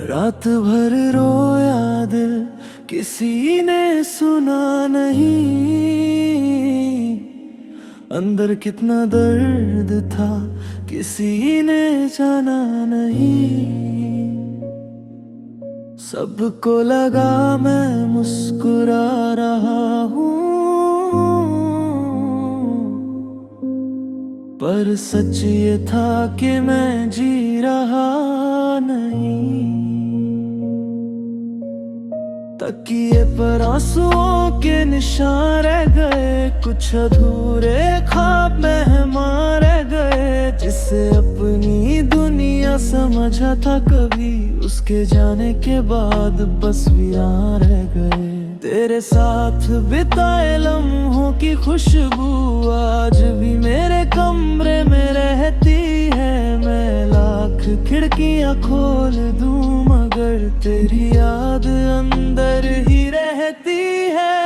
रात भर रोया दिल, किसी ने सुना नहीं। अंदर कितना दर्द था, किसी ने जाना नहीं। सबको लगा मैं मुस्कुरा रहा हूँ, पर सच ये था कि मैं जी रहा नहीं। तकिए पर आंसुओं के निशान रह गए, कुछ अधूरे ख्वाब मेहमान रह गए। जिसे अपनी दुनिया समझा था कभी, उसके जाने के बाद बस वीरान रह गए। तेरे साथ बिताए लम्हों की खुशबू आज भी मेरे कमरे में रहती है। मैं लाख खिड़कियां खोल दूं मगर तेरी याद अंदर ही रहती है।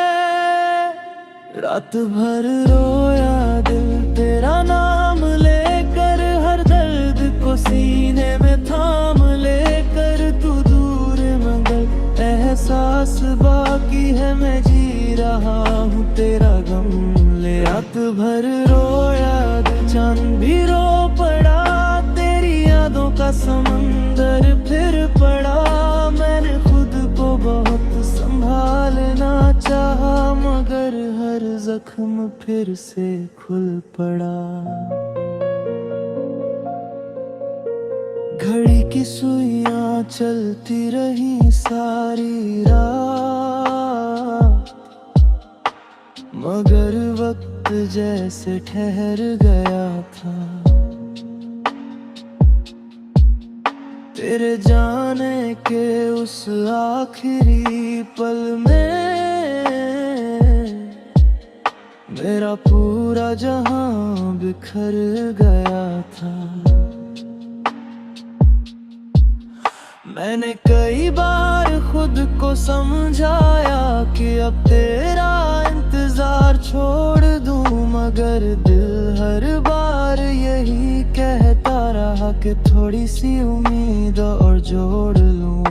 रात भर रोया दिल तेरा नाम लेकर, हर दर्द को सीने में थाम लेकर। तू दूर मगर एहसास बाकी है, मैं जी रहा हूँ तेरा गम ले। रात भर रोया दिल चांद भी रो पड़ा, तेरी यादों का समंदर फिर पड़ा। मैंने खुद को बहुत संभालना चाहा मगर हर जख्म फिर से खुल पड़ा। घड़ी की सुइयां चलती रही सारी रात, मगर वक्त जैसे ठहर गया था। तेरे जाने के उस आखिरी पल में मेरा पूरा जहां बिखर गया था। मैंने कई बार खुद को समझाया कि अब तेरा इंतजार छोड़ दूं, मगर दिल हर बार यही कहता रहा कि थोड़ी सी उम्मीद और जोड़ लूं।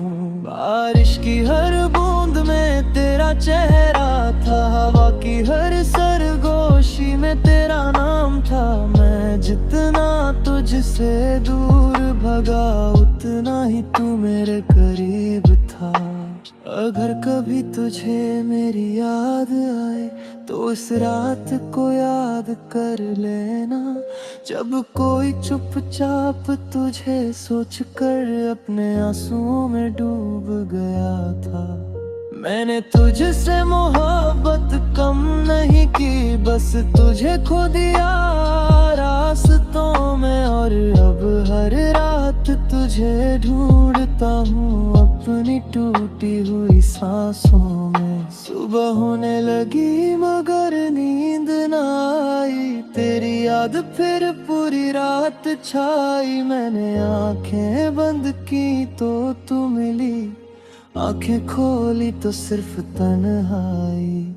बारिश की हर बूंद में तेरा चेहरा था, हवा की हर सरगोशी में तेरा नाम था। मैं जितना तुझसे दूर भगा उतना ही तू मेरे करीब था। अगर कभी तुझे मेरी याद आए तो इस रात को याद कर लेना, जब कोई चुपचाप तुझे सोचकर अपने आंसुओं में डूब गया था। मैंने तुझसे मोहब्बत कम नहीं की, बस तुझे खो दिया रास्तों में। और अब हर रात तुझे ढूंढता हूँ अपनी टूटी हुई सांसों में। सुबह होने लगी मगर नींद न आई, तेरी याद फिर पूरी रात छाई। मैंने आंखें बंद की तो तू मिली, आंखें खोली तो सिर्फ तन्हाई।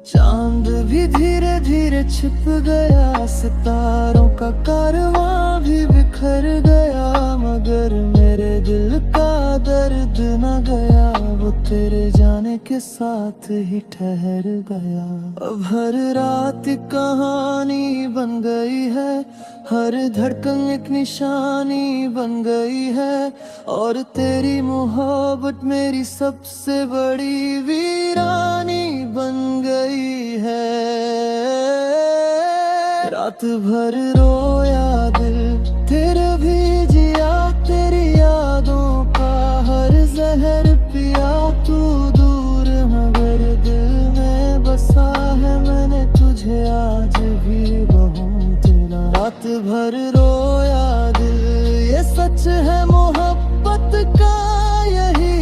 चांद भी धीरे धीरे छिप गया, सितारों का कारवां भी बिखर गया, मगर मेरे दिल का दर्द न गया। वो तेरे जाने के साथ ही ठहर गया। अब हर रात कहानी बन गई है, हर धड़कन एक निशानी बन गई है। और तेरी मोहब्बत मेरी सबसे बड़ी वीरानी बन गई है। रात भर रोया दिल तेरे भी जिया, तेरी यादों का हर जहर पिया। तू दूर मगर दिल में बसा है, मैंने तुझे आज भी बहुत तेरा। रात भर रोया दिल, ये सच है मोहब्बत का, यही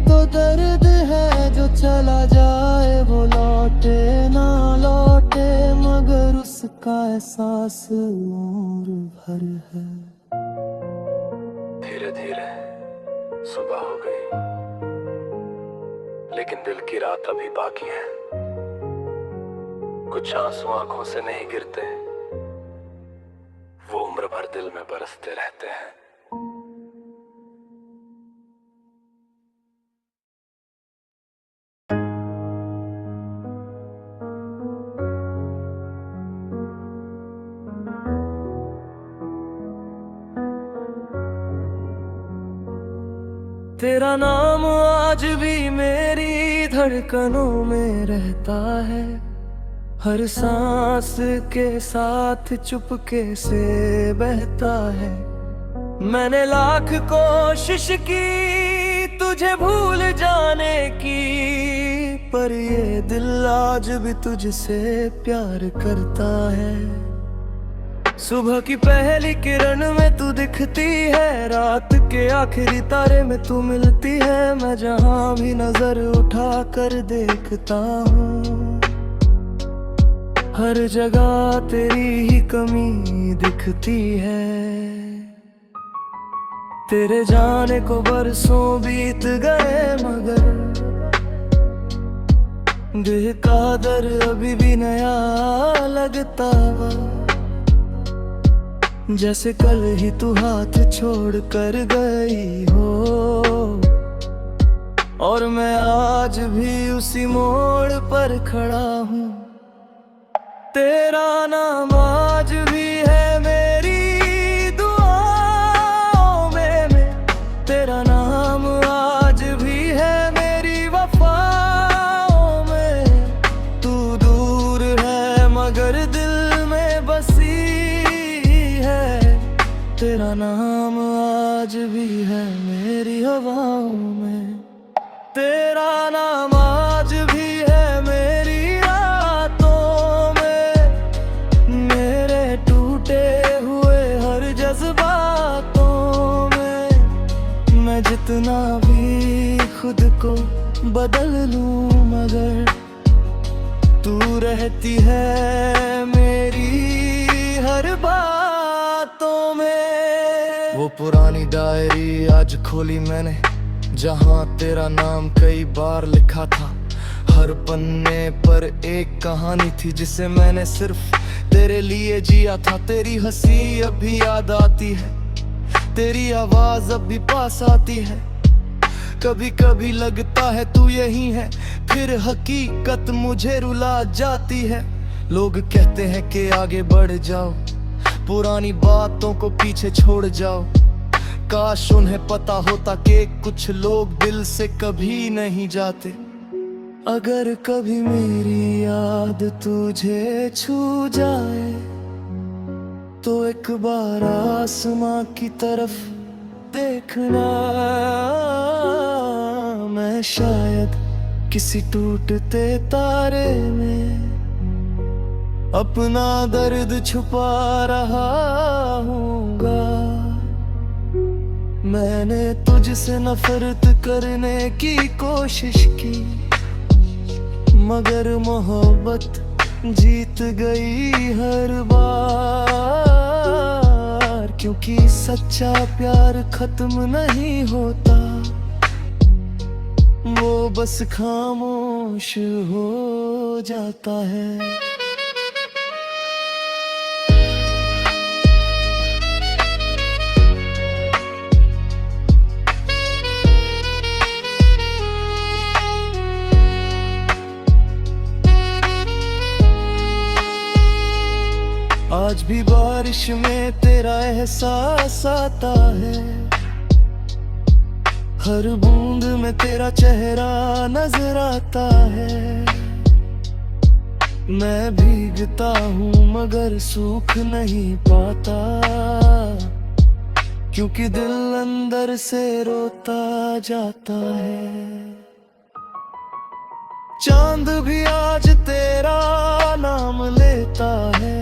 तो दर्द है जो चला जाए वो लौटे ना लौटे, मगर उसका एहसास उम्र भर है। धीरे धीरे सुबह हो गई, लेकिन दिल की रात अभी बाकी है। कुछ आंसू आंखों से नहीं गिरते, वो उम्र भर दिल में बरसते रहते हैं। तेरा नाम आज भी मेरी धड़कनों में रहता है, हर सांस के साथ चुपके से बहता है। मैंने लाख कोशिश की तुझे भूल जाने की, पर ये दिल आज भी तुझसे प्यार करता है। सुबह की पहली किरण में तू दिखती है, रात के आखिरी तारे में तू मिलती है। मैं जहां भी नजर उठा कर देखता हूँ, हर जगह तेरी ही कमी दिखती है। तेरे जाने को बरसों बीत गए, मगर बेकदर अभी भी नया लगता, जैसे कल ही तू हाथ छोड़ कर गई हो। और मैं आज भी उसी मोड़ पर खड़ा हूँ। तेरा नाम आज भी है मेरी दुआओं में, तेरा नाम आज भी है मेरी वफाओं में। तू दूर है मगर दिल में बसी है, तेरा नाम आज भी है मेरी हवाओं में। तेरा नाम आज भी है मेरी रातों में, मेरे टूटे हुए हर जज्बातों में। मैं जितना भी खुद को बदल लूं, मगर तू रहती है मेरी हर बातों में। वो पुरानी डायरी आज खोली मैंने, जहाँ तेरा नाम कई बार लिखा था। हर पन्ने पर एक कहानी थी जिसे मैंने सिर्फ तेरे लिए जिया था। तेरी हंसी अब भी याद आती है, तेरी आवाज अब भी पास आती है। कभी कभी लगता है तू यही है, फिर हकीकत मुझे रुला जाती है। लोग कहते हैं कि आगे बढ़ जाओ, पुरानी बातों को पीछे छोड़ जाओ। काश उन्हें पता होता कि कुछ लोग दिल से कभी नहीं जाते। अगर कभी मेरी याद तुझे छू जाए, तो एक बार आसमां की तरफ देखना। मैं शायद किसी टूटते तारे में अपना दर्द छुपा रहा हूँगा। मैंने तुझसे नफरत करने की कोशिश की, मगर मोहब्बत जीत गई हर बार। क्योंकि सच्चा प्यार खत्म नहीं होता, वो बस खामोश हो जाता है। आज भी बारिश में तेरा एहसास आता है, हर बूंद में तेरा चेहरा नजर आता है। मैं भीगता हूँ मगर सूख नहीं पाता, क्योंकि दिल अंदर से रोता जाता है। चांद भी आज तेरा नाम लेता है,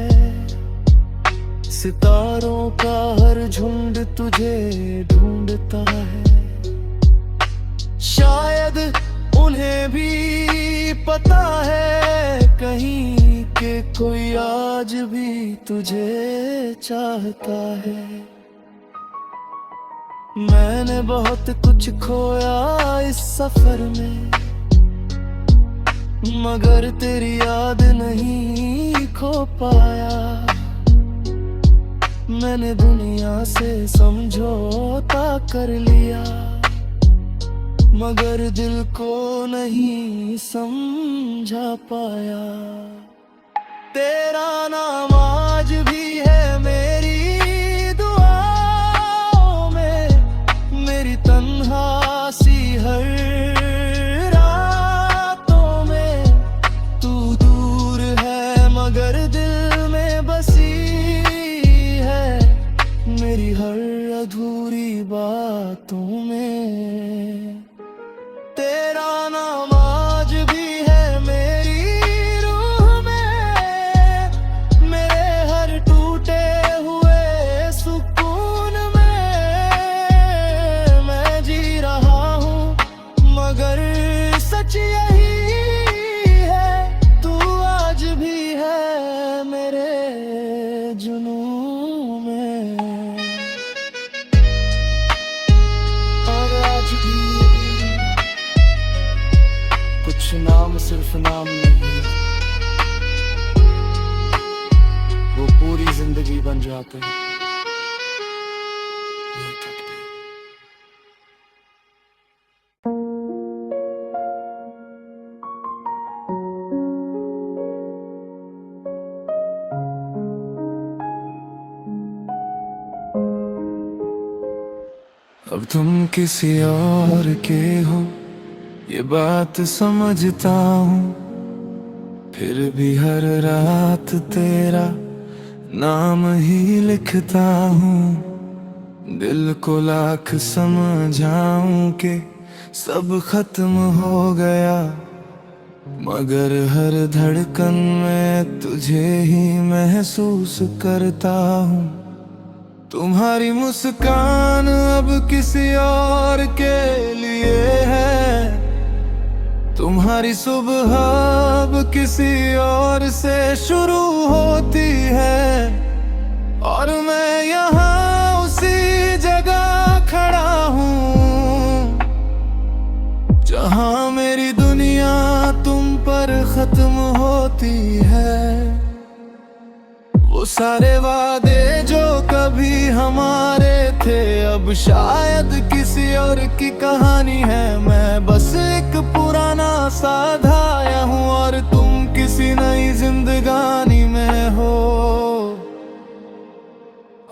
सितारों का हर झुंड तुझे ढूंढता है। शायद उन्हें भी पता है कहीं कि कोई आज भी तुझे चाहता है। मैंने बहुत कुछ खोया इस सफर में, मगर तेरी याद नहीं खो पाया। मैंने दुनिया से समझौता कर लिया, मगर दिल को नहीं समझा पाया। तेरा नाम आज भी है मेरी दुआओं में, मेरी तन्हा सिर्फ नाम नहीं, वो पूरी जिंदगी बन जाते हैं। ये तक भी। अब तुम किसी और के हो, ये बात समझता हूँ, फिर भी हर रात तेरा नाम ही लिखता हूँ। दिल को लाख समझाऊं कि सब खत्म हो गया, मगर हर धड़कन में तुझे ही महसूस करता हूँ। तुम्हारी मुस्कान अब किसी और के लिए है, तुम्हारी सुबह अब किसी और से शुरू होती है, और मैं यहाँ उसी जगह खड़ा हूँ जहाँ मेरी दुनिया तुम पर खत्म होती है। वो सारे वादे जो कभी हमारे थे अब शायद किसी और की कहानी है। मैं बस एक पुराना साधाया हूँ और तुम किसी नई जिंदगानी में हो।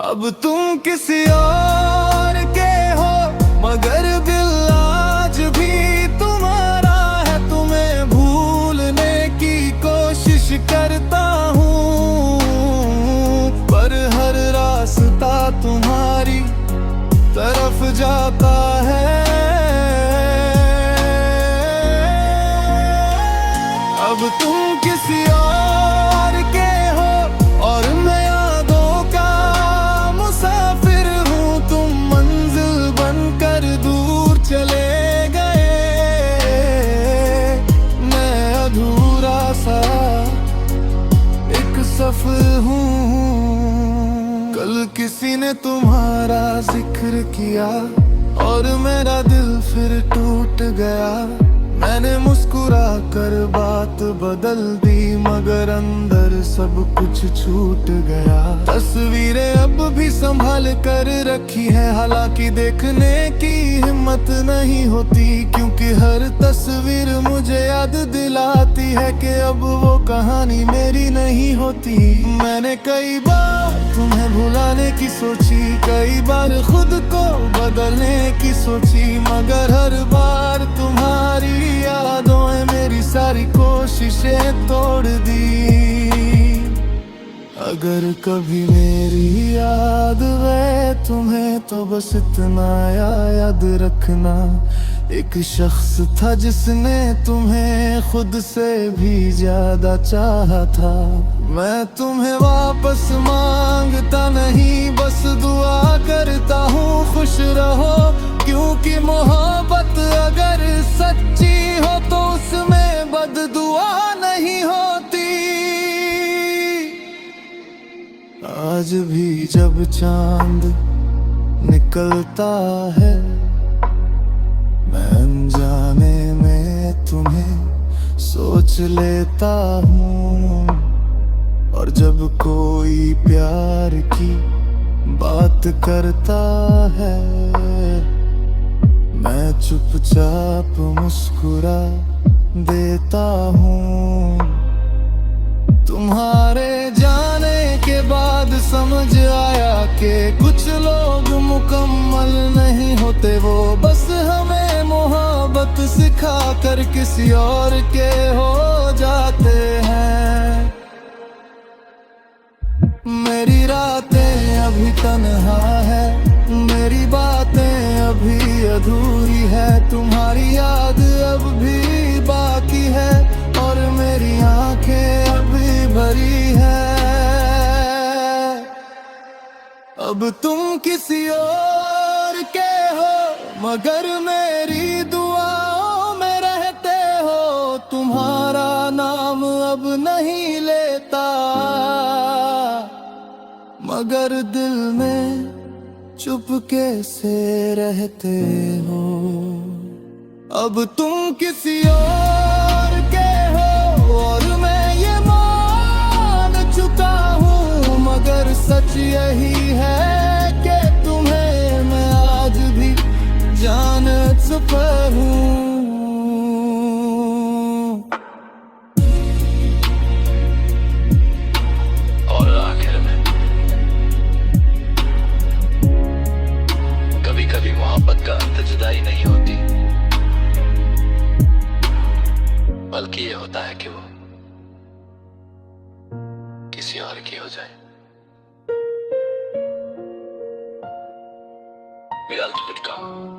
अब तुम किसी और के हो, मगर दिल आज भी तुम्हारा है। तुम्हें भूलने की कोशिश करता हूँ, पर हर रास्ता तुम्हारी तरफ जाता है। अब तुम किसी और के हो और मैं यादों का मुसाफिर हूँ। तुम मंजिल बनकर दूर चले गए, मैं अधूरा सा एक सफर हूँ। कल किसी ने तुम्हारा जिक्र किया और मेरा दिल फिर टूट गया। मैंने मुस्कुरा कर बात बदल दी, मगर अंदर सब कुछ छूट गया। तस्वीरें अब भी संभाल कर रखी है, हालांकि देखने की हिम्मत नहीं होती, क्योंकि हर तस्वीर मुझे याद दिलाती है कि अब वो कहानी मेरी नहीं होती। मैंने कई बार तुम्हें भुलाने की सोची, कई बार खुद को बदलने की सोची, मगर हर बार तुम्हारी यादों ने मेरी सारी कोशिशें तोड़ दी। अगर कभी मेरी याद आए तुम्हें तो बस इतना याद रखना, एक शख्स था जिसने तुम्हें खुद से भी ज्यादा चाहा था। मैं तुम्हें वापस मांगता नहीं, बस दुआ करता हूँ खुश रहो, क्योंकि मोहब्बत अगर सच्ची हो तो उसमें बददुआ नहीं होती। आज भी जब चांद निकलता है, मैं अनजाने में तुम्हें सोच लेता हूँ, और जब कोई प्यार की बात करता है, मैं चुपचाप मुस्कुरा देता हूँ। तुम्हारे जाने के बाद समझ आया कि कुछ लोग मुकम्मल नहीं होते, वो बस हमें मोहब्बत सिखा कर किसी और के हो जाते हैं। मेरी रातें अभी तन्हा है, मेरी बातें अभी अधूरी है, तुम्हारी याद अब भी बाकी है, और मेरी आंखें अभी भरी है। अब तुम किसी और के हो, मगर मेरी दुआओं में रहते हो। तुम्हारा नाम अब नहीं लेता, मगर दिल में चुपके से रहते हो। अब तुम किसी और के हो, सच यही है कि तुम्हें मैं आज भी जान चुका हूँ। और आखिर में कभी कभी मोहब्बत का अंत जुदाई नहीं होती, बल्कि ये होता है कि वो किसी और की हो जाए। We ultimately come.